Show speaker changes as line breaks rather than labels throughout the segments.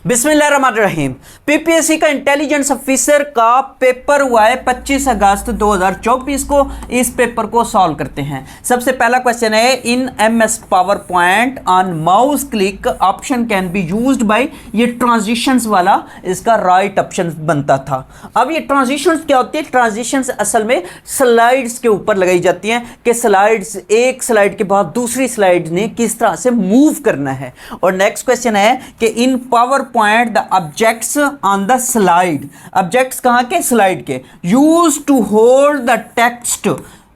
बिस्मिल्लाहिर्रहमानिर्रहीम। पीपीएससी का intelligence officer का पेपर हुआ है 25 अगस्त 2024 को। इस पेपर को सॉल्व करते हैं। सबसे पहला क्वेश्चन है, in MS power point on mouse click option can be used by. ये ट्रांजिशंस वाला इसका राइट ऑप्शन बनता था। अब ये ट्रांजिशंस क्या होती है? ट्रांजिशंस असल में स्लाइड्स के ऊपर लगाई जाती हैं कि स्लाइड्स एक स्लाइड के बाद दूसरी स्लाइड ने किस तरह से मूव करना है। और नेक्स्ट क्वेश्चन है कि in PowerPoint the objects on the slide, objects कहां के? स्लाइड के, use to hold the text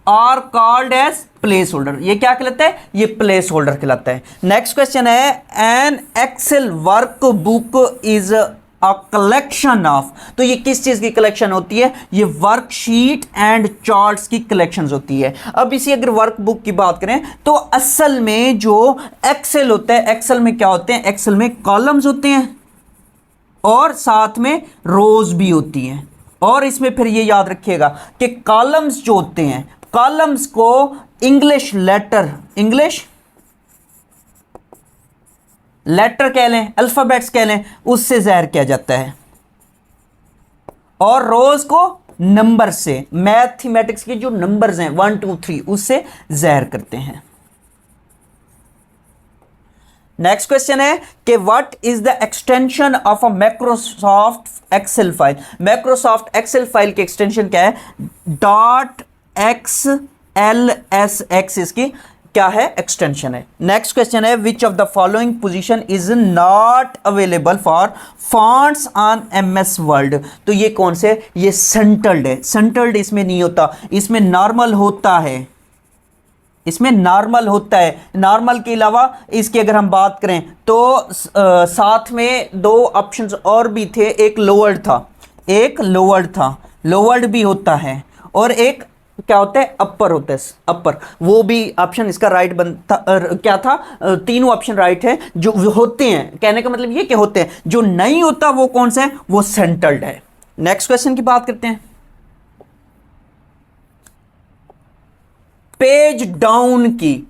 are called as placeholder. ये क्या कहलाता है? ये प्लेस होल्डर कहलाता है। नेक्स्ट क्वेश्चन है, an Excel workbook is a collection of. तो ये किस चीज की कलेक्शन होती है? ये वर्कशीट एंड चार्ट्स की कलेक्शंस होती है। अब इसी अगर वर्कबुक की बात करें तो असल में जो एक्सेल होता है, एक्सेल में क्या होते हैं? एक्सेल में कॉलम्स होते हैं और साथ में रोज भी होती हैं। और इसमें फिर ये याद रखिएगा कि कॉलम्स जो होते हैं, कॉलम्स को इंग्लिश लेटर, इंग्लिश लेटर कह लें, अल्फाबेट्स कह लें, उससे ज़ाहिर किया जाता है। और रोज को नंबर से, मैथमेटिक्स के जो नंबर्स हैं 1 2 3, उससे ज़ाहिर करते हैं। नेक्स्ट क्वेश्चन है कि what is the extension of a Microsoft Excel file. Microsoft Excel file की एक्सटेंशन क्या है? .xlsx इसकी क्या है? एक्सटेंशन है। नेक्स्ट क्वेश्चन है, विच of the following position is not available for fonts on MS word. तो ये कौन से? ये सेंटर्ड है। सेंटर्ड इसमें नहीं होता, इसमें नॉर्मल होता है, इसमें नॉर्मल होता है। नॉर्मल के अलावा इसकी अगर हम बात करें तो साथ में दो ऑप्शंस और भी थे। एक लोवर्ड था, एक लोवर्ड था, लोवर्ड भी होता है, और एक क्या होता है? अपर होता है, अपर। वो भी ऑप्शन इसका राइट बनता क्या था? तीनों ऑप्शन राइट है जो होते हैं। कहने का मतलब ये कि होते हैं। जो नहीं होता वो कौन सा है? वो सेंटर्ड है। नेक्स्ट क्वेश्चन की बात करते हैं। Page down key,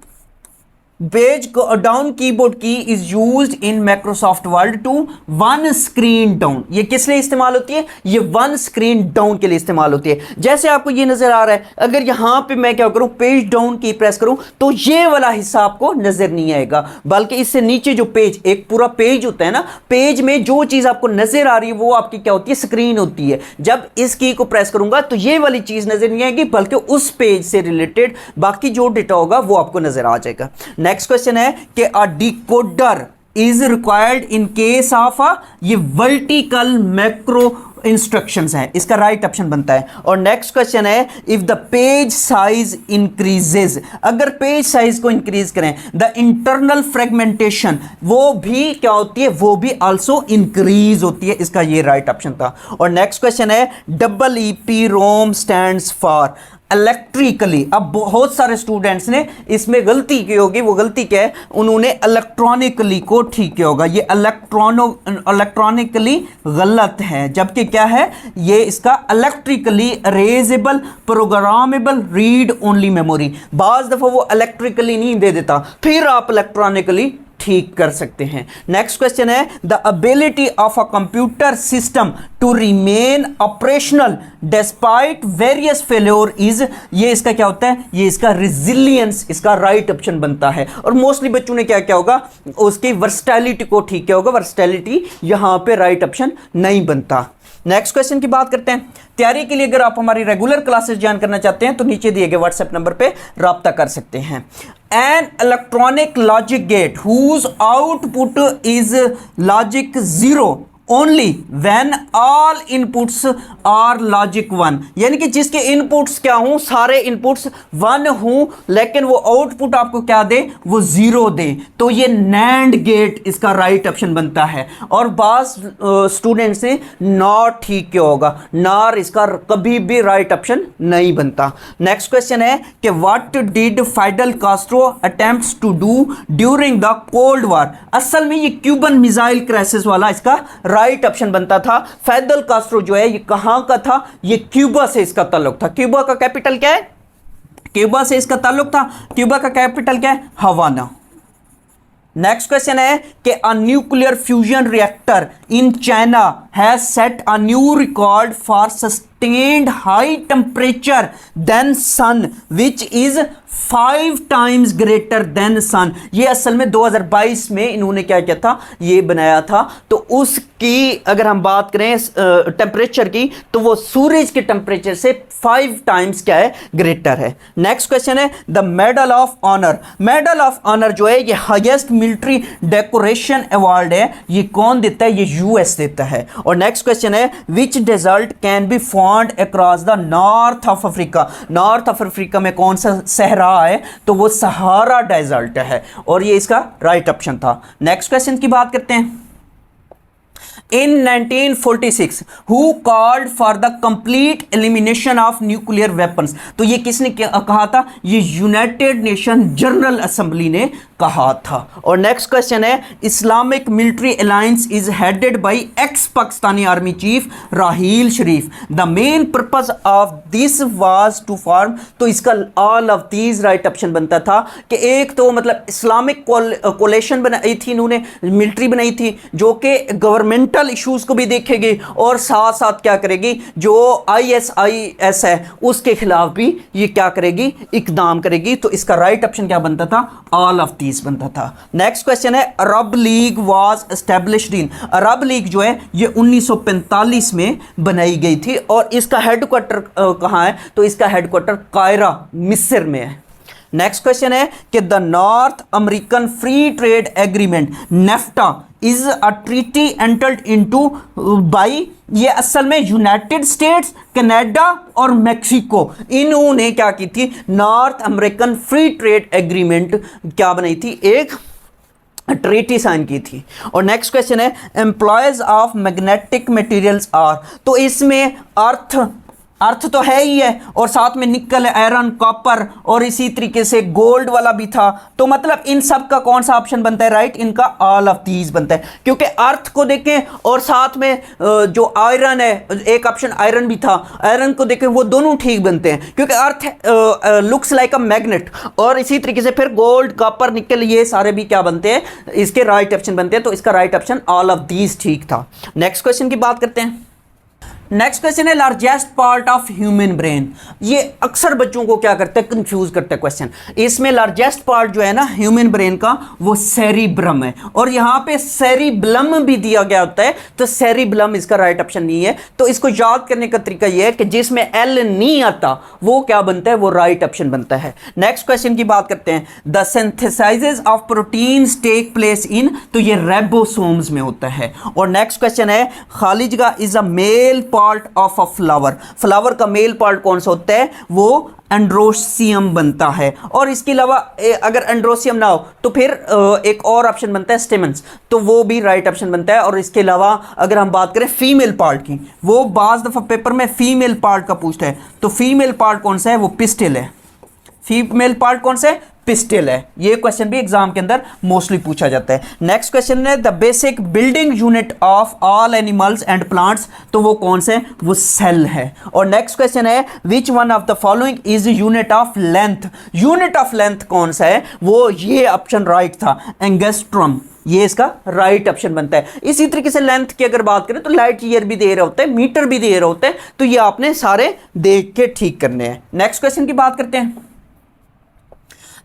page down keyboard key is used in Microsoft Word to one screen down. ये किस लिए इस्तेमाल होती है? ये वन स्क्रीन डाउन के लिए इस्तेमाल होती है। जैसे आपको ये नजर आ रहा है, अगर यहां पे मैं क्या करूं, पेज डाउन की प्रेस करूं तो ये वाला हिस्सा आपको नजर नहीं आएगा, बल्कि इससे नीचे जो पेज, एक पूरा पेज होता है ना, पेज में जो चीज आपको नजर आ रही है वो आपकी क्या होती है? स्क्रीन होती है। जब इस की को प्रेस करूंगा तो ये वाली चीज नजर नहीं आएगी, बल्कि उस पेज से रिलेटेड बाकी जो डेटा होगा वो आपको नजर आ जाएगा। नेक्स्ट क्वेश्चन है कि a decoder is required in case of a, ये वर्टिकल मैक्रो इंस्ट्रक्शंस है, इसका राइट ऑप्शन बनता है। और नेक्स्ट क्वेश्चन है, if the page size increases, अगर पेज साइज को इंक्रीज करें, द इंटरनल फ्रेगमेंटेशन वो भी क्या होती है? वो भी आल्सो इंक्रीज होती है। इसका ये राइट ऑप्शन था। और नेक्स्ट क्वेश्चन है, EEPROM स्टैंड्स फॉर इलेक्ट्रिकली। अब बहुत सारे स्टूडेंट्स ने इसमें गलती की होगी। वो गलती क्या है? उन्होंने इलेक्ट्रॉनिकली को ठीक किया होगा। ये इलेक्ट्रॉनिकली गलत है, जबकि क्या है? ये इसका electrically erasable programmable read only memory. बाज दफा वो इलेक्ट्रिकली नहीं दे देता, फिर आप इलेक्ट्रॉनिकली ठीक कर सकते हैं। नेक्स्ट क्वेश्चन है, the ability of a computer system to remain operational despite various failure is, ये इसका क्या होता है? ये इसका रिजिलियंस, इसका राइट ऑप्शन बनता है। और मोस्टली बच्चों ने क्या क्या होगा? उसकी वर्सटैलिटी को ठीक किया होगा। वर्सटैलिटी यहां पे राइट ऑप्शन नहीं बनता। नेक्स्ट क्वेश्चन की बात करते हैं। तैयारी के लिए अगर आप हमारी रेगुलर क्लासेस ज्वाइन करना चाहते हैं तो नीचे दिए गए व्हाट्सएप नंबर पे राब्ता कर सकते हैं। An electronic logic gate whose output is logic 0 only when all inputs are logic 1, यानी कि जिसके इनपुट्स क्या हों, सारे इनपुट्स 1 हों, लेकिन वो आउटपुट आपको क्या दे? वो 0 दे, तो ये नैंड गेट इसका राइट ऑप्शन बनता है। और बाज स्टूडेंट्स ने नॉट ठीक किया होगा, नॉर इसका कभी भी राइट ऑप्शन नहीं बनता। नेक्स्ट क्वेश्चन है कि what did Fidel Castro attempts to do during the cold war. असल में ये क्यूबन मिसाइल क्राइसिस वाला इसका राइट ऑप्शन बनता था। फाइडल कास्ट्रो जो है ये कहां का था? ये क्यूबा से इसका ताल्लुक था। क्यूबा का कैपिटल क्या है? क्यूबा से इसका ताल्लुक था। क्यूबा का कैपिटल क्या है? हवाना। नेक्स्ट क्वेश्चन है कि a nuclear fusion reactor in China has set a new record for sustained high temperature than sun which is 5 times greater than sun. ये असल में 2022 में इन्होंने क्या किया था, ये बनाया था। तो उसकी अगर हम बात करें टेम्परेचर की, तो वो सूरज के टेम्परेचर से 5 टाइम्स क्या है, ग्रेटर है। नेक्स्ट क्वेश्चन है the medal of honour. Medal of honour जो है ये हाईएस्ट मिलिट्री डेकोरेशन अवार्ड है, ये कौन देता है, ये यूएस देता है। और नेक्स्ट क्वेश्चन है which desert can be found across the north of Africa. North of Africa में कौन सा सहरा है, तो वो सहारा डेजर्ट है, और ये इसका राइट ऑप्शन था। नेक्स्ट क्वेश्चन की बात करते हैं। In 1946, who called for the complete elimination of nuclear weapons? तो ये किसने कहा था, ये यूनाइटेड नेशन जनरल असेंबली ने कहा था। और नेक्स्ट क्वेश्चन है Islamic military alliance is headed by ex Pakistani army chief Raheel Sharif. The main purpose of this was to form, तो इसका all of these right option बनता था कि एक तो मतलब इस्लामिक कोलेशन बनाई थी इन्होंने, मिलिट्री बनाई थी जो कि गवर्नमेंटल इश्यूज को भी देखेगी और साथ साथ क्या करेगी, जो ISIS है उसके खिलाफ भी ये क्या करेगी, इकदाम करेगी। तो इसका राइट ऑप्शन क्या बनता था, ऑल ऑफ दीज बनता था। नेक्स्ट क्वेश्चन है Arab league was established in. Arab league जो है ये 1945 में बनाई गई थी, और इसका हेडक्वार्टर कहाँ है, तो इसका हेडक्वार्टर कायरा मिस्र में है। नेक्स्ट क्वेश्चन है कि the North American free trade agreement NAFTA is a treaty entered into by, ये असल में यूनाइटेड स्टेट्स, कनाडा और मेक्सिको, इन्होंने क्या की थी, North American free trade agreement क्या बनाई थी, एक ट्रीटी साइन की थी। और नेक्स्ट क्वेश्चन है examples of magnetic materials are, तो इसमें अर्थ तो है ही है, और साथ में निकल, आयरन, कॉपर और इसी तरीके से गोल्ड वाला भी था। तो मतलब इन सब का कौन सा ऑप्शन बनता है, राइट, इनका ऑल ऑफ दीज बनता है, क्योंकि अर्थ को देखें और साथ में जो आयरन है, एक ऑप्शन आयरन भी था, आयरन को देखें, वो दोनों ठीक बनते हैं क्योंकि अर्थ लुक्स लाइक अ मैग्नेट, और इसी तरीके से फिर गोल्ड, कॉपर, निकल, ये सारे भी क्या बनते हैं, इसके राइट ऑप्शन बनते हैं। तो इसका right option all of these ठीक था। नेक्स्ट क्वेश्चन की बात करते हैं। नेक्स्ट क्वेश्चन है largest part of human brain. ये अक्सर बच्चों को क्या करते हैं, कंफ्यूज करते हैं क्वेश्चन। इसमें लार्जेस्ट पार्ट जो है ना ह्यूमन ब्रेन का, वो सेरिब्रम है, और यहां पे सेरिब्लम भी दिया गया होता है, तो सेरिब्लम इसका राइट ऑप्शन नहीं है। तो इसको याद करने का तरीका यह है कि जिसमें एल नहीं आता वो क्या बनता है, वो राइट ऑप्शन बनता है। नेक्स्ट क्वेश्चन की बात करते हैं। The synthesis of proteins take place in, तो ये राइबोसोम्स में होता है। और नेक्स्ट क्वेश्चन है खालिजगा is a male part of a flower. Flower का मेल पार्ट कौन सा होता है, वो एंड्रोसियम बनता है। और इसके अलावा अगर एंड्रोसियम ना हो तो फिर एक और ऑप्शन बनता है स्टेमन्स, तो वो भी राइट ऑप्शन बनता है। और इसके अलावा अगर हम बात करें फीमेल पार्ट की, वो बाज दफा पेपर में फीमेल पार्ट का पूछता है, तो फीमेल पार्ट कौन सा है, वो पिस्टिल है। फीमेल पार्ट कौन सा है, पिस्टिल है। ये क्वेश्चन भी एग्जाम के अंदर मोस्टली पूछा जाता है। नेक्स्ट क्वेश्चन है the basic building unit of all animals and plants, तो वो कौन से, वो सेल है। और नेक्स्ट क्वेश्चन है which one of the following is unit of length. Unit of length कौन सा है, वो ये ऑप्शन राइट था, एंगस्ट्रम, ये इसका राइट ऑप्शन बनता है। इसी तरीके से लेंथ की अगर बात करें तो लाइट ईयर भी दे रहे होते हैं, मीटर भी दे रहे होते हैं, तो ये आपने सारे देख के ठीक करने हैं। नेक्स्ट क्वेश्चन की बात करते हैं।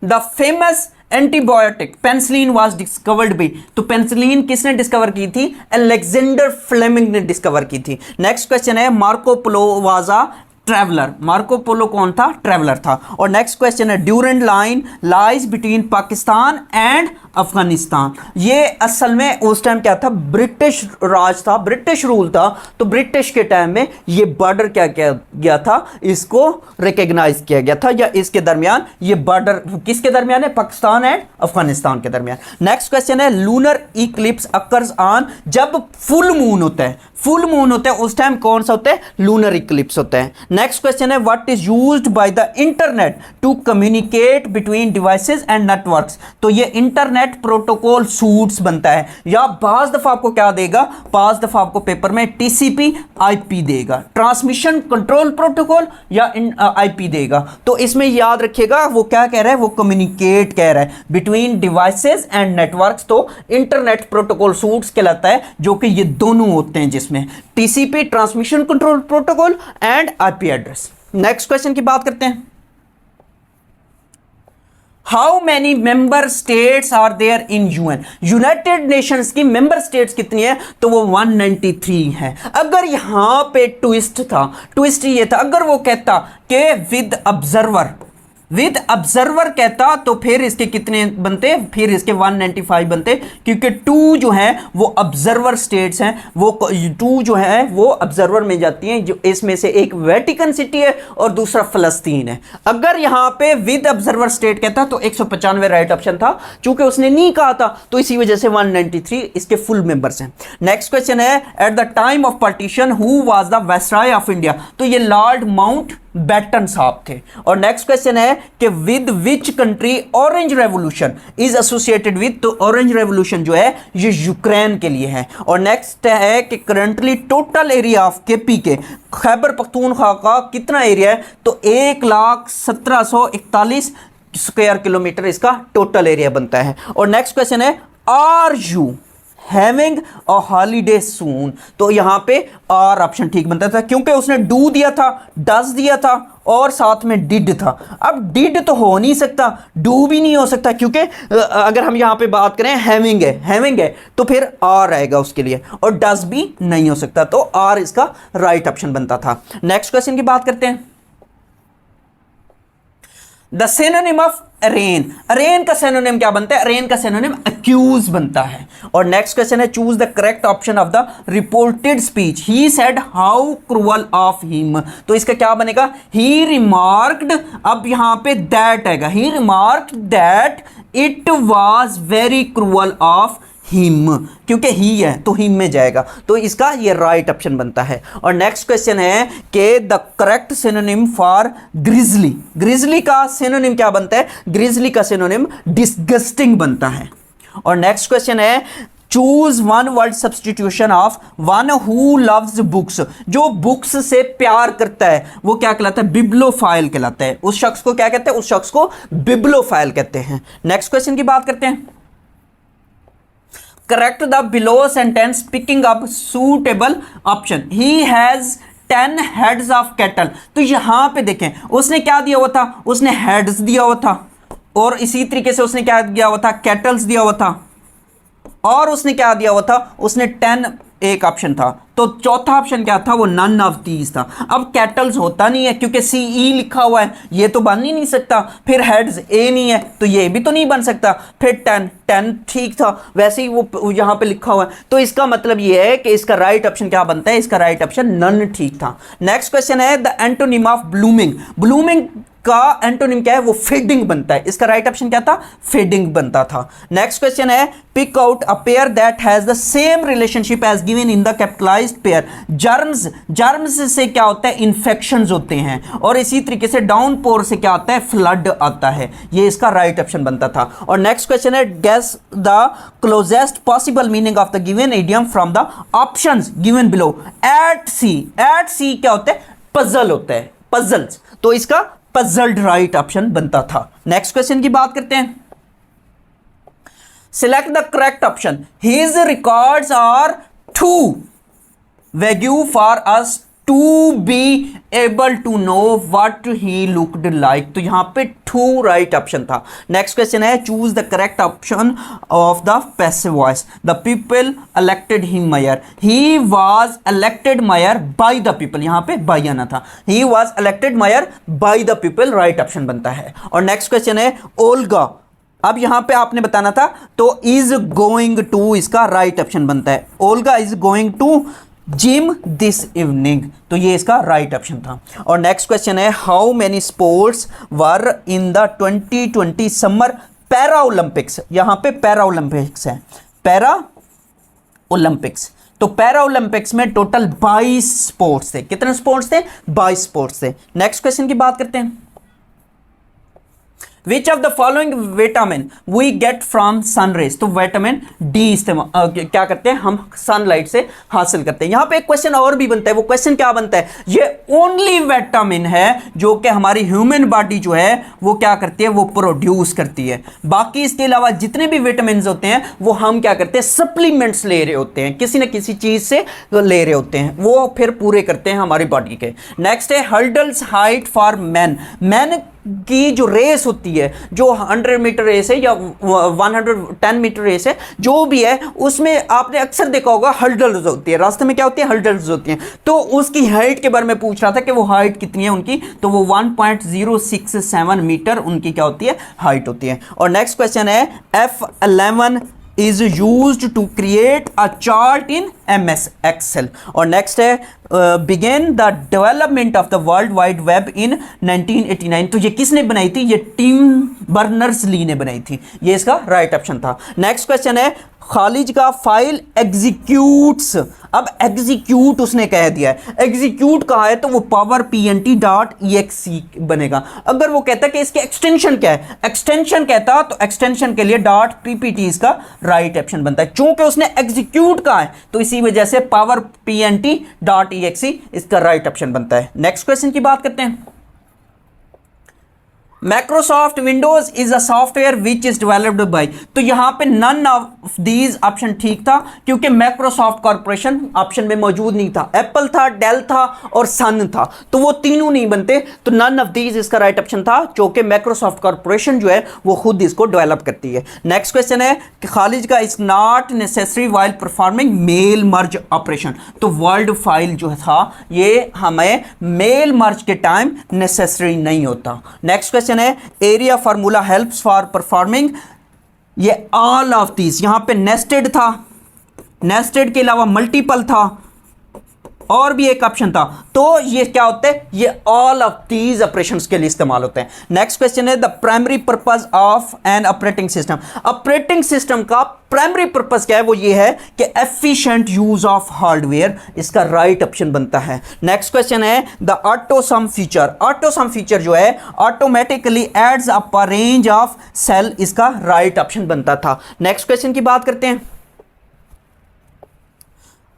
The famous antibiotic penicillin was discovered by, तो पेनिसिलिन किसने डिस्कवर की थी, अलेक्जेंडर फ्लेमिंग ने डिस्कवर की थी। नेक्स्ट क्वेश्चन है Marco Polo was a traveller. Marco Polo कौन था, ट्रैवलर था। और नेक्स्ट क्वेश्चन है Durand line lies between Pakistan and Afghanistan. ये असल में उस टाइम क्या था, ब्रिटिश राज था, ब्रिटिश रूल था, तो ब्रिटिश के टाइम में ये बॉर्डर क्या किया गया था, इसको रिकॉग्नाइज किया गया था, या इसके दरमियान ये बॉर्डर किसके दरमियान है, पाकिस्तान एंड अफगानिस्तान के दरमियान। नेक्स्ट क्वेश्चन है लूनर इक्लिप्स अकर्स ऑन, जब फुल मून होता है, फुल मून होता है उस टाइम कौन सा होता है, लूनर इक्लिप्स होता है। नेक्स्ट क्वेश्चन है what is used by the internet to communicate between devices and networks. तो ये इंटरनेट प्रोटोकॉल सूट्स बनता है, या बाज दफा आपको क्या देगा, बाज दफा आपको पेपर में टीसीपी आईपी देगा, ट्रांसमिशन कंट्रोल प्रोटोकॉल या आईपी देगा। तो इसमें याद रखिएगा वो क्या कह रहा है, वो कम्युनिकेट कह रहा है बिटवीन डिवाइसेस एंड नेटवर्क्स। तो इंटरनेट प्रोटोकॉल सूट्स कहलाता है, जो कि ये दोनों होते हैं जिसमें TCP transmission control protocol and IP address. Next question की बात करते हैं, how many member states are there in UN. United Nations की मेंबर स्टेट्स कितनी है, तो वो 193 है। अगर यहां पे ट्विस्ट था, ट्विस्ट ये था, अगर वो कहता कि विद ऑब्जर्वर कहता तो फिर इसके कितने बनते, फिर इसके 195 बनते, क्योंकि 2 जो है वो ऑब्जर्वर स्टेट्स हैं, वो 2 जो है वो ऑब्जर्वर में जाती हैं, जो इसमें से एक वेटिकन सिटी है और दूसरा फलस्तीन है। अगर यहां पे विद ऑब्जर्वर स्टेट कहता तो 195 राइट ऑप्शन था, चूंकि उसने नहीं कहा था तो इसी वजह से 193 इसके फुल मेंबर्स हैं। नेक्स्ट क्वेश्चन है at the time of partition who was the viceroy of India. तो ये लॉर्ड माउंट बैटन साहब थे। और नेक्स्ट क्वेश्चन है कि with which country orange revolution is associated with. तो ऑरेंज रेवोल्यूशन जो है ये यूक्रेन के लिए है। और नेक्स्ट है कि currently total area of KP के खैबर पख्तूनख्वा का कितना एरिया है, तो 1,17,41 स्क्वायर किलोमीटर इसका टोटल एरिया बनता है। और नेक्स्ट क्वेश्चन है are you having a holiday soon. तो यहां पे आर ऑप्शन ठीक बनता था, क्योंकि उसने डू दिया था, डज दिया था और साथ में डिड था। अब डिड तो हो नहीं सकता, डू भी नहीं हो सकता, क्योंकि अगर हम यहां पे बात करें हैविंग है तो फिर आर आएगा उसके लिए, और डज भी नहीं हो सकता, तो आर इसका राइट ऑप्शन बनता था। नेक्स्ट क्वेश्चन की बात करते हैं, द सिनोनिम ऑफ अरेन। अरेन का सिनोनिम क्या बनता है, अरेन का सिनोनिम अक्यूज बनता है। और नेक्स्ट क्वेश्चन है choose the correct option of the reported speech. He said how cruel of him. तो इसका क्या बनेगा, ही रिमार्क्ड। अब यहां पे दैट आएगा, he remarked that it was very cruel of him, क्योंकि ही है तो हिम में जाएगा, तो इसका ये राइट ऑप्शन बनता है। और नेक्स्ट क्वेश्चन है कि the correct synonym for grizzly. Grizzly का सिनोनिम क्या बनता है, ग्रिजली का सिनोनिम डिस्गस्टिंग बनता है। और नेक्स्ट क्वेश्चन है choose one word substitution of one who loves books. जो बुक्स से प्यार करता है वो क्या कहलाता है, बिब्लोफाइल कहलाता है। उस शख्स को क्या कहते हैं, उस शख्स को बिब्लोफाइल कहते हैं। नेक्स्ट क्वेश्चन की बात करते हैं, correct the below sentence picking up suitable option. He has 10 heads of cattle. तो यहां पे देखें उसने क्या दिया हुआ था, उसने हेड्स दिया हुआ था, और इसी तरीके से उसने क्या दिया हुआ था, कैटल्स दिया हुआ था, और उसने क्या दिया हुआ था, उसने 10 एक ऑप्शन था, तो चौथा ऑप्शन क्या था, वो नन ऑफ दीज था। अब कैटल्स होता नहीं है क्योंकि सीई लिखा हुआ है, ये तो बन ही नहीं सकता। फिर हेड्स ए नहीं है तो ये भी तो नहीं बन सकता। फिर 10 ठीक था, वैसे ही वो यहां पे लिखा हुआ है, तो इसका मतलब ये है कि इसका राइट ऑप्शन क्या बनता है, इसका राइट ऑप्शन नन ठीक था। नेक्स्ट क्वेश्चन है the antonym of blooming. Blooming का एंटोनिम क्या है, वो फेडिंग बनता है। इसका राइट ऑप्शन क्या था, फेडिंग बनता था। नेक्स्ट क्वेश्चन है pick out a pair that has the same relationship as given in the capitalised pair. Germs से क्या होता है, इन्फेक्शंस होते हैं, और इसी तरीके से डाउनपोर से क्या आता है, फ्लड आता है। ये इसका राइट ऑप्शन बनता था। और नेक्स्ट क्वेश्चन है guess the closest possible meaning of the given idiom from the options given below. At sea क्या होता है, पजल होता है, पजल्स, तो इसका पजल्ड राइट ऑप्शन बनता था। नेक्स्ट क्वेश्चन की बात करते हैं, select the correct option. His records are too vague for us to be able to know what he looked like. तो यहां पे टू राइट ऑप्शन था। नेक्स्ट क्वेश्चन है choose the correct option of the passive voice. The people elected him mayor. He was elected mayor by the people, यहां पे by आना था। He was elected mayor by the people, right option बनता है। और next question है Olga. अब यहां पे आपने बताना था, तो इज गोइंग टू इसका राइट ऑप्शन बनता है। Olga is going to gym this evening, तो ये इसका राइट ऑप्शन था। और नेक्स्ट क्वेश्चन है how many sports were in the 2020 summer Paralympics. यहां पे पैरा ओलंपिक्स है, पैरा ओलंपिक्स तो पैरा ओलंपिक्स में टोटल 22 स्पोर्ट्स थे। कितने स्पोर्ट्स थे? 22 स्पोर्ट्स थे। नेक्स्ट क्वेश्चन की बात करते हैं। Which of the following vitamin we get from sun rays? तो विटामिन डी इस्तेमाल क्या करते हैं हम? सनलाइट से हासिल करते हैं। यहां पे एक क्वेश्चन और भी बनता है। वो क्वेश्चन क्या बनता है? ये ओनली विटामिन है जो कि हमारी ह्यूमन बॉडी जो है वो क्या करती है? वो प्रोड्यूस करती है। बाकी इसके अलावा जितने भी विटामिन होते हैं वो हम क्या करते हैं? सप्लीमेंट्स ले रहे होते हैं, किसी ना किसी चीज से ले रहे होते हैं, वो फिर पूरे करते हैं हमारी बॉडी के। नेक्स्ट है hurdles height for man. Man की जो रेस होती है, जो 100 मीटर रेस है या 110 मीटर रेस है, जो भी है, उसमें आपने अक्सर देखा होगा हर्डल्स होती है। रास्ते में क्या होती है? हर्डल्स होती हैं। तो उसकी हाइट के बारे में पूछ रहा था कि वो हाइट कितनी है उनकी, तो वो 1.067 मीटर उनकी क्या होती है? हाइट होती है। और नेक्स्ट क्वेश्चन है F11 is used to create a chart in MS Excel। और नेक्स्ट है begin the development of the World Wide Web in 1989। तो ये किसने बनाई थी? ये टिम बर्नर्स-ली ने बनाई थी। ये इसका राइट ऑप्शन था। नेक्स्ट क्वेश्चन है खालिज का फाइल एग्जीक्यूट्स। अब एग्जीक्यूट उसने कह दिया है, एग्जीक्यूट कहा है तो वो पावर pnt.exe बनेगा। अगर वो कहता कि इसके एक्सटेंशन क्या है, एक्सटेंशन कहता तो एक्सटेंशन के लिए .ppt इसका राइट ऑप्शन बनता है। चूंकि उसने एग्जीक्यूट कहा है तो इसी वजह से पावर pnt.exe इसका राइट ऑप्शन बनता है। नेक्स्ट क्वेश्चन की बात करते हैं। Microsoft Windows is a software which is developed by। तो यहां पे none of these ऑप्शन ठीक था क्योंकि Microsoft कॉर्पोरेशन ऑप्शन में मौजूद नहीं था। Apple था, Dell था और Sun था, तो वो तीनों नहीं बनते। तो none of these इसका राइट ऑप्शन था, क्योंकि Microsoft कॉर्पोरेशन जो है वो खुद इसको डेवलप करती है। नेक्स्ट क्वेश्चन है कि खालिज का is not necessary while performing mail merge operation. तो वर्ल्ड फाइल जो था ये हमें मेल मर्ज के टाइम नेसेसरी नहीं होता। नेक्स्ट क्वेश्चन है area formula helps for performing. ये ऑल ऑफ दीज, यहां पे नेस्टेड था, नेस्टेड के अलावा मल्टीपल था और भी एक ऑप्शन था। तो ये क्या होते हैं? ये ऑल ऑफ दीज ऑपरेशंस के लिए इस्तेमाल होते हैं। नेक्स्ट क्वेश्चन है the primary purpose of an operating system. Operating system का प्राइमरी पर्पस क्या है? वो ये है कि एफिशिएंट यूज ऑफ हार्डवेयर। इसका राइट ऑप्शन बनता है। नेक्स्ट क्वेश्चन है the autosum feature. Autosum feature जो है automatically adds up a range of cell. इसका राइट ऑप्शन बनता था। नेक्स्ट क्वेश्चन की बात करते हैं।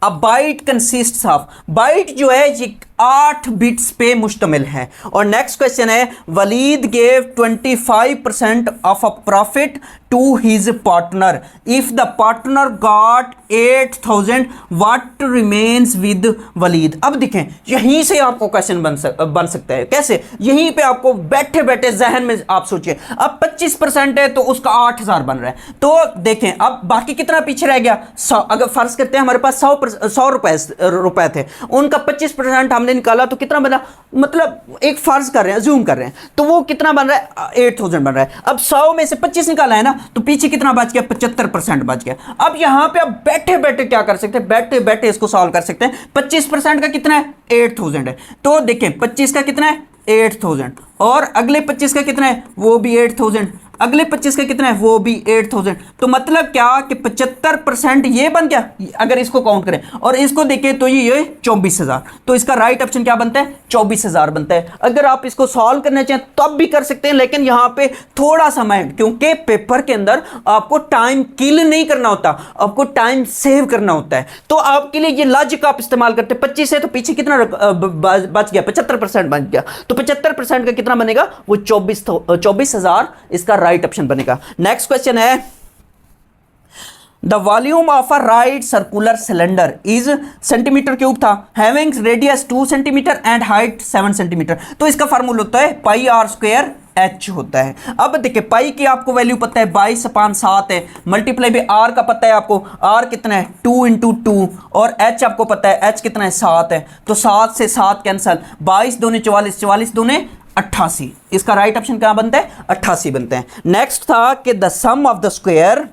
A byte consists of. Byte जो है ये 8 बिट्स पे मुश्तमिल है। और नेक्स्ट क्वेश्चन है Waleed gave 25% of a profit to his partner if the partner got 8000 what remains with Waleed. अब देखें यहीं से आपको क्वेश्चन बन सकता है। कैसे? यहीं पे आपको बैठे बैठे जहन में आप सोचिए, अब 25% है तो उसका 8000 बन रहा है। तो देखें अब बाकी कितना पीछे रह गया? 100। अगर फर्ज करते हैं हमारे पास 100 रुपए थे, उनका 25% हमने निकाला तो कितना बना? मतलब एक फर्ज कर रहे हैं, अज्यूम कर रहे हैं, तो वो कितना बन रहा है? 8000 बन रहा है। अब 100 में से 25 निकाला है ना, तो पीछे कितना बच गया? 75% बच गया। अब यहां पे आप बैठे बैठे क्या कर सकते हैं? बैठे बैठे इसको सॉल्व कर सकते हैं। 25% का कितना है? 8000 है। तो देखें 25 का कितना है? 8000। और अगले 25 का कितना है? वो भी 8000। अगले 25 का कितना है? वो भी 8000। तो मतलब क्या कि 75% ये बन गया अगर इसको काउंट करें, और इसको देखें तो ये 24000। तो इसका राइट ऑप्शन क्या बनता है? 24000 बनता है। अगर आप इसको सॉल्व करना चाहें तब भी कर सकते हैं, लेकिन यहां पे थोड़ा सा माइंड, क्योंकि पेपर के अंदर आपको टाइम किल नहीं करना होता, आपको टाइम सेव करना होता है। तो आपके लिए ये लॉजिक आप इस्तेमाल करते हैं। 25 है तो पीछे कितना बच गया? 75% बच गया। तो 75% का कितना बनेगा? वो 24000 इसका राइट ऑप्शन बनेगा। नेक्स्ट क्वेश्चन है the volume of a right circular cylinder is centimetre cube था, having radius 2 centimetre and height 7 centimetre. तो इसका फार्मूला होता है पाई आर स्क्वायर एच होता है। अब देखिए पाई की आपको वैल्यू पता है 22/7 है, मल्टीप्लाई भी आर का पता है आपको, आर कितना है? 2 × 2, और एच आपको पता है एच कितना है? 7 है। तो 7 से 7 कैंसल, 22 दूने 44, 44 दूने 88। इसका राइट ऑप्शन क्या बनता है? 88 बनते हैं। नेक्स्ट था कि the sum of the square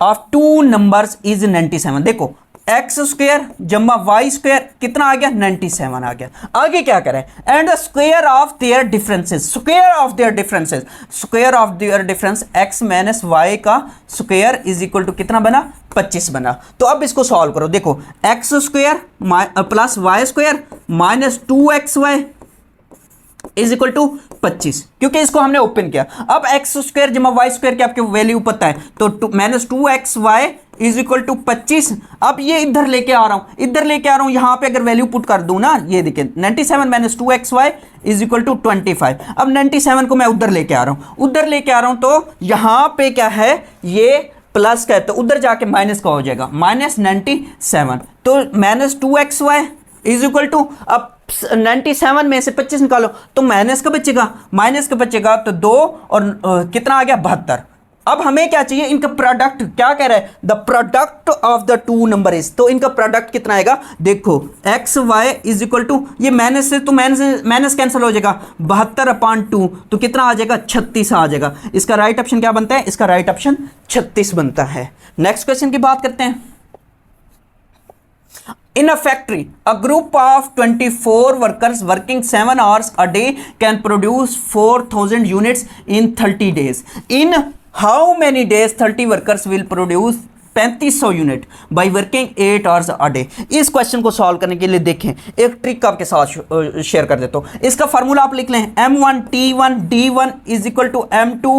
of 2 numbers is 97। देखो एक्स स्क्वायर जमा वाई स्क्वायर कितना आ गया 97 आ गया। आगे क्या करें, and the square of their differences, square of their differences, square of their difference x minus y का स्क्वायर इज इक्वल टू कितना बना 25 बना। तो अब इसको सॉल्व करो, देखो x square plus y square minus 2xy is equal to 25, क्योंकि इसको हमने ओपन किया। अब एक्स स्क्वायर जमा वाई स्क्वायर की आपको वैल्यू पता है, तो minus 2xy is equal to 25। अब ये इधर लेके आ रहा हूं, इधर लेके आ रहा हूं, यहां पे अगर वैल्यू पुट कर दूं ना, ये देखिए 97 minus 2xy is equal to 25। अब 97 को मैं उधर लेके आ रहा हूं, उधर लेके आ रहा हूं, तो यहां पे क्या है, ये प्लस का है तो उधर जाके माइनस का हो जाएगा, माइनस 97। तो minus 2xy is equal to, अब 97 में से 25 निकालो तो माइनस का बचेगा, माइनस का बचेगा तो 2 और कितना आ गया 72। अब हमें क्या चाहिए, इनका प्रोडक्ट, क्या कह रहा है, the product of the two number is, तो इनका प्रोडक्ट कितना आएगा, देखो x y is equal to, ये माइनस से तो माइनस कैंसिल हो जाएगा, 72/2 तो कितना आ जाएगा 36 आ जाएगा। इसका राइट ऑप्शन क्या बनता है, इसका राइट ऑप्शन 36 बनता है। नेक्स्ट क्वेश्चन की बात करते हैं। In a factory, a group of 24 workers working 7 hours a day can produce 4,000 units in 30 days. In how many days 30 workers will produce 3500 unit by working 8 hours a day. इस question को solve करने के लिए देखें, एक trick आपके साथ share कर देता हूँ। इसका फार्मूला आप लिख लें, M1 T1 D1 is equal to M2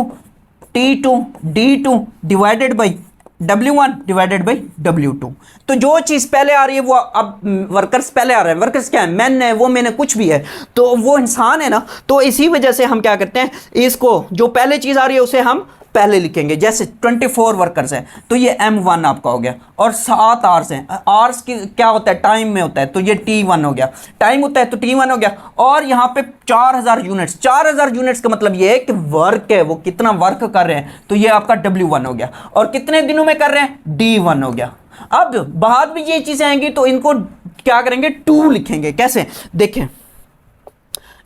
T2 D2 divided by W1 divided by W2। तो जो चीज़ पहले आ रही है वो, अब वर्कर्स पहले आ रहे हैं, वर्कर्स क्या है, मैन है, वो मैंने कुछ भी है, तो वो इंसान है ना, तो इसी वजह से हम क्या करते हैं, इसको जो पहले चीज़ आ रही है उसे हम पहले लिखेंगे। जैसे 24 वर्कर्स हैं तो ये M1 आपका हो गया, और 7 आवर्स हैं, आवर्स की क्या होता है, टाइम में होता है, तो ये T1 हो गया, टाइम होता है तो T1 हो गया। और यहाँ पे 4000 यूनिट्स, 4000 यूनिट्स का मतलब ये है कि वर्क है, वो कितना वर्क कर रहे हैं, तो ये आपका W1 हो गया, और कितने दिनों में कर रहे हैं, D1 हो गया। अब बाद में ये चीज़ें आएंगी तो इनको क्या करेंगे, 2 लिखेंगे। कैसे, देखें,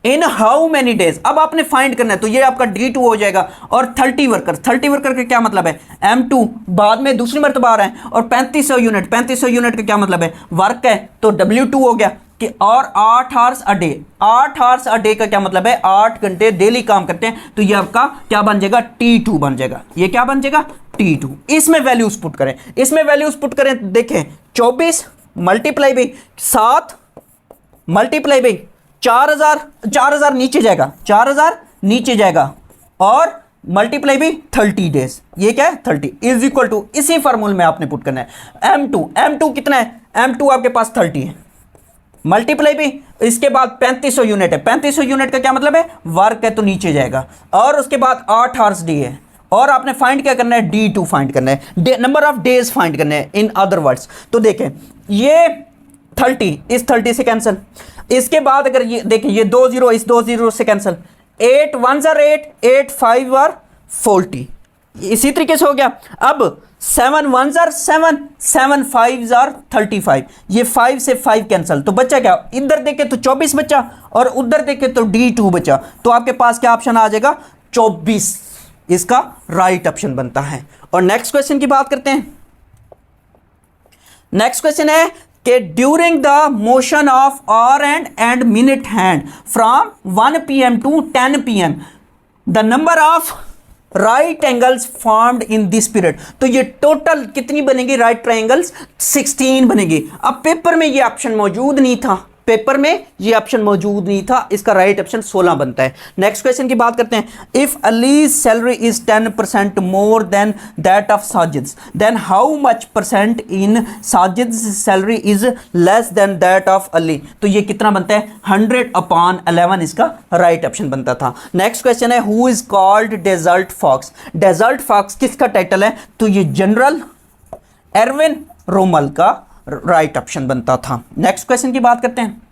इन हाउ मेनी डेज, अब आपने फाइंड करना है, तो ये आपका D2 हो जाएगा। और 30 वर्कर, 30 वर्कर का क्या मतलब है, M2 बाद में दूसरी मरतबा आ रहा है, और 3500 यूनिट, 3500 यूनिट का क्या मतलब है, वर्क है, तो W2 हो गया कि, और 8 hours a day, 8 hours a day का क्या मतलब है, 8 घंटे डेली काम करते हैं, तो ये आपका क्या बन जाएगा, T2 बन जाएगा। ये क्या बन जाएगा, T2। इसमें वैल्यूज पुट करें, इसमें वैल्यूज पुट करें, देखें 24 मल्टीप्लाई बाई 7 मल्टीप्लाई बाई 4000, 4000 नीचे जाएगा, 4000 नीचे जाएगा, और मल्टीप्लाई भी 30 डेज, ये क्या है 30 इज इक्वल टू, इसी फॉर्मूले में आपने पुट करना है M2 कितना है, M2 आपके पास 30 है, मल्टीप्लाई भी इसके बाद 3500 यूनिट है, 3500 यूनिट का क्या मतलब है, वर्क है तो नीचे जाएगा, और उसके बाद 8 आवर्स डे है, और आपने फाइंड क्या करना है, D2 फाइंड करना है, नंबर ऑफ डेज फाइंड करना है इन अदर वर्ड्स। तो देखें ये 30 इस 30 से कैंसिल, इसके बाद अगर ये देखें, ये 2 0 इस 2 0 से कैंसिल, 8 1s are 8, 8 5 are 40, इसी तरीके से हो गया। अब 7 1s are 7, 7 5s are 35, ये 5 से 5 कैंसिल, तो बच्चा क्या, इधर देखे तो 24 बच्चा, और उधर देखे तो D2 बचा, तो आपके पास क्या ऑप्शन आ जाएगा, 24 इसका राइट ऑप्शन बनता है। और नेक्स्ट क्वेश्चन की बात करते हैं। नेक्स्ट क्वेश्चन है कि during the motion of hour and minute hand from 1 PM to 10 PM the number of right angles formed in this period, तो ये टोटल कितनी बनेगी राइट ट्राइंगल्स, 16 बनेगी। अब पेपर में ये ऑप्शन मौजूद नहीं था, पेपर में ये ऑप्शन मौजूद नहीं था, इसका राइट ऑप्शन 16 बनता है। नेक्स्ट क्वेश्चन की बात करते हैं। If Ali's salary is 10% more than that of Sajid's, then how much percent in Sajid's salary is less than that of Ali, तो ये कितना बनता है, 100/11 इसका राइट ऑप्शन बनता था। नेक्स्ट क्वेश्चन है who is called desert fox, desert fox किसका टाइटल है, तो ये जनरल एरविन रोमल का राइट ऑप्शन बनता था। नेक्स्ट क्वेश्चन की बात करते हैं।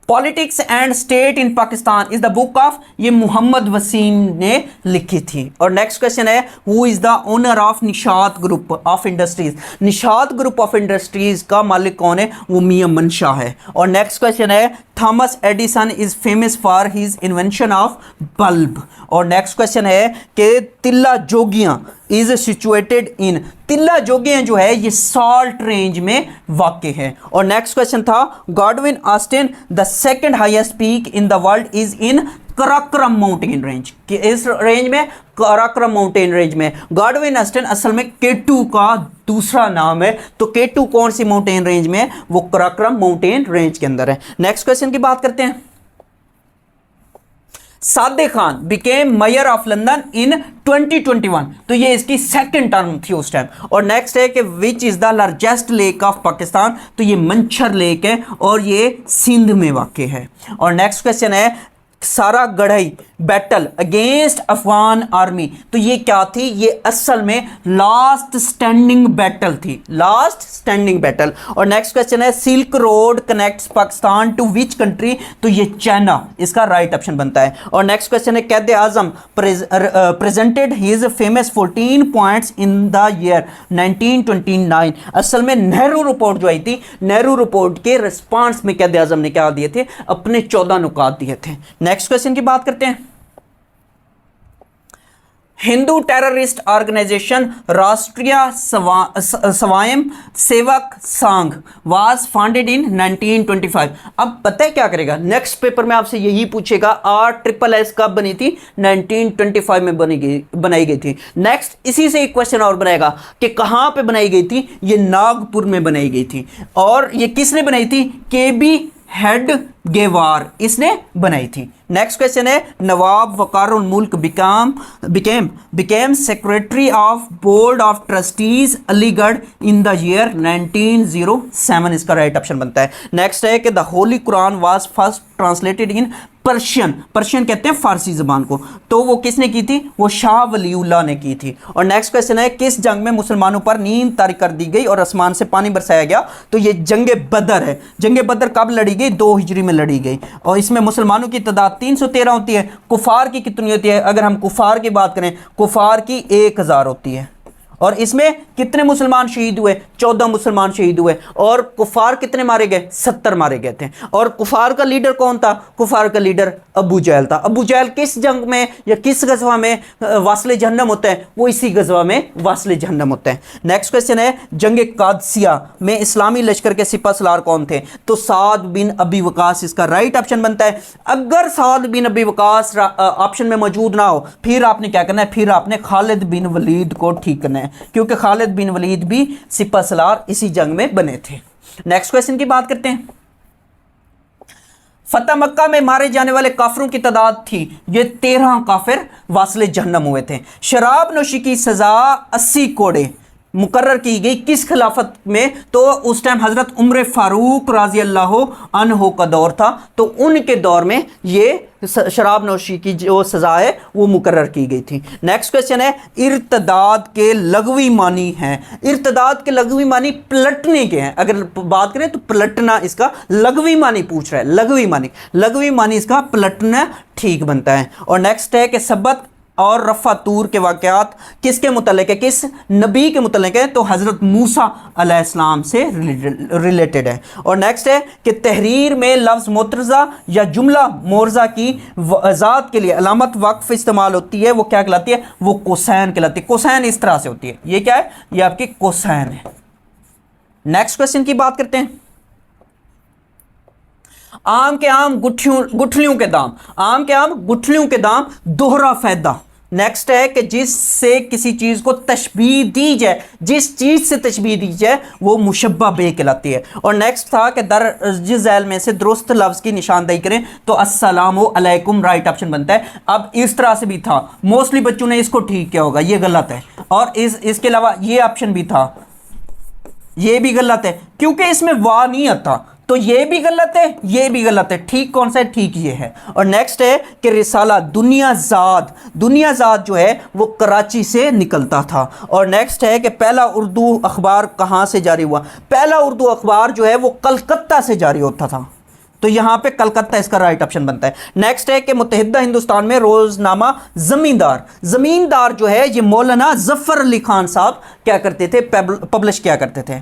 Politics and state in Pakistan is the book of, ये मोहम्मद वसीम ने लिखी थी। और नेक्स्ट क्वेश्चन है who is the owner of Nishat group of industries, Nishat group of industries का मालिक कौन है, वो मियां मंशा है। और नेक्स्ट क्वेश्चन है Thomas Edison is famous for his invention of bulb. और नेक्स्ट क्वेश्चन है कि तिल्ला जोगियां इज सिचुएटेड इन, तिल्ला जोगियां जो है ये सॉल्ट रेंज में वाक़ है। और नेक्स्ट क्वेश्चन था Godwin Austen the second highest peak in the world is in Karakoram mountain range, कि इस रेंज में कराक्रम माउंटेन रेंज में गॉडविन ऑस्टिन असल में K2 का दूसरा नाम है। तो K2 कौन सी माउंटेन रेंज में, वो कराक्रम माउंटेन रेंज के अंदर है। नेक्स्ट क्वेश्चन की बात करते हैं। सादे Khan became mayor of London इन 2021, तो ये इसकी सेकंड टर्म थी उस टाइम। और नेक्स्ट है कि which is the largest lake of Pakistan, तो ये मंछर लेक है और ये सिंध में वाक़ है। और नेक्स्ट क्वेश्चन है Saragarhi battle against Afghan army, तो ये क्या थी, ये असल में लास्ट स्टैंडिंग बैटल थी, लास्ट स्टैंडिंग बैटल। और नेक्स्ट क्वेश्चन है silk road connects Pakistan to which country, तो ये चाइना इसका राइट ऑप्शन बनता है। और नेक्स्ट क्वेश्चन है Quaid Azam presented his famous 14 points in the year 1929, असल में नेहरू रिपोर्ट जो आई थी, नेहरू रिपोर्ट के रिस्पॉन्स में कैद आजम ने क्या दिए थे, अपने 14 नुकात दिए थे। नेक्स्ट क्वेश्चन की बात करते हैं। हिंदू टेररिस्ट ऑर्गेनाइजेशन राष्ट्रीय स्वयं Sevak Sangh was founded in 1925। अब पता है क्या करेगा, नेक्स्ट पेपर में आपसे यही पूछेगा RSSS कब बनी थी, 1925 में बनाई गई थी। नेक्स्ट इसी से एक क्वेश्चन और बनाएगा कि कहां पे बनाई गई थी, ये नागपुर में बनाई गई थी। और ये किसने बनाई थी, KB हेडगेवार इसने बनाई थी। नेक्स्ट क्वेश्चन है नवाब वकारुल मुल्क became secretary of board of trustees Aligarh in the year 1907, इसका राइट ऑप्शन बनता है। नेक्स्ट है कि the Holi Quran was first translated in Persian, Persian कहते हैं फारसी जबान को, तो वो किसने की थी, वो शाह वलीउल्लाह ने की थी। और नेक्स्ट क्वेश्चन है किस जंग में मुसलमानों पर नींद तारी कर दी गई और आसमान से पानी बरसाया गया, तो ये जंग बदर है। जंग बदर कब लड़ी गई, 2 हिजरी में लड़ी गई। और इसमें मुसलमानों की तादाद 313 होती है, कुफार की कितनी होती है, अगर हम कुफार की बात करें, कुफार की 1000 होती है। और इसमें कितने मुसलमान शहीद हुए, 14 मुसलमान शहीद हुए। और कुफार कितने मारे गए, 70 मारे गए थे। और कुफार का लीडर कौन था, कुफार का लीडर अबू जहल था। अबू जहल किस जंग में या किस गजवा में वास्ले जहन्नम होता है, वो इसी गजवा में वास्ले जहन्नम होता है। नेक्स्ट क्वेश्चन है जंग कादसिया में इस्लामी लश्कर के सिपा सलार कौन थे, तो साद बिन अबी वकास इसका राइट ऑप्शन बनता है। अगर साद बिन अबी वकास ऑप्शन में मौजूद ना हो, फिर आपने क्या करना है, फिर आपने खालिद बिन वलीद को ठीक करना है, क्योंकि खालिद बिन वलीद भी सिपा सलार इसी जंग में बने थे। नेक्स्ट क्वेश्चन की बात करते हैं। फतह मक्का में मारे जाने वाले काफिरों की तादाद थी, ये 13 काफिर वास्ले जहन्नम हुए थे। शराब नोशी की सजा 80 कोड़े मुकर्रर की गई किस खिलाफत में, तो उस टाइम हजरत उमर फारूक राजी अल्लाह अन्हो का दौर था, तो उनके दौर में ये शराब नोशी की जो सजा है वो मुकर्रर की गई थी। नेक्स्ट क्वेश्चन है इर्तदाद के लघवी मानी हैं, इर्तदाद के लघवी मानी पलटने के हैं। अगर बात करें तो पलटना इसका लघवी मानी पूछ रहा है, लघवी मानी इसका पलटना ठीक बनता है। और नेक्स्ट है कि सबत और रफ़ा तूर के वाक़यात किसके मुतल्लिक़ है, किस नबी के मुतल्लिक़ है, तो हज़रत मूसा अलैहिस्सलाम से रिलेटेड है। और नेक्स्ट है कि तहरीर में लफ्ज़ मोतरज़ा या जुमला मोरज़ा की ज़ात के लिए अलामत वक्फ़ इस्तेमाल होती है, वो क्या कहलाती है, वो कोसैन कहलाती है। कोसैन इस तरह से होती है, ये क्या है, ये आपकी कोसैन है। नेक्स्ट क्वेश्चन की बात करते हैं। आम के आम गुठलियों के दाम, आम के आम गुठलियों के दाम दोहरा फायदा। नेक्स्ट है कि जिससे किसी चीज को तशबीह दी जाए, जिस चीज से तशबीह दी जाए वो मुशब्बा बे कहलाती है। और नेक्स्ट था कि दर्ज झैल में से दुरुस्त लफ्ज की निशानदेही करें, तो अस्सलामु अलैकुम राइट ऑप्शन बनता है। अब इस तरह से भी था, मोस्टली बच्चों ने इसको ठीक किया होगा, ये गलत है। और इसके अलावा ये ऑप्शन भी था, ये भी गलत है क्योंकि इसमें वाह नहीं आता, तो ये भी गलत है, ये भी गलत है। ठीक कौन सा है, ठीक ये है। और नेक्स्ट है कि रिसाला दुनियाजाद जो है वो कराची से निकलता था। और नेक्स्ट है कि पहला उर्दू अखबार कहाँ से जारी हुआ, पहला उर्दू अखबार जो है वो कलकत्ता से जारी होता था, तो यहां पे कलकत्ता इसका राइट ऑप्शन बनता है। नेक्स्ट है कि मुत्तहिदा हिंदुस्तान में रोजनामा जमींदार जो है ये मौलाना जफर अली खान साहब क्या करते थे, पब्लिश किया करते थे।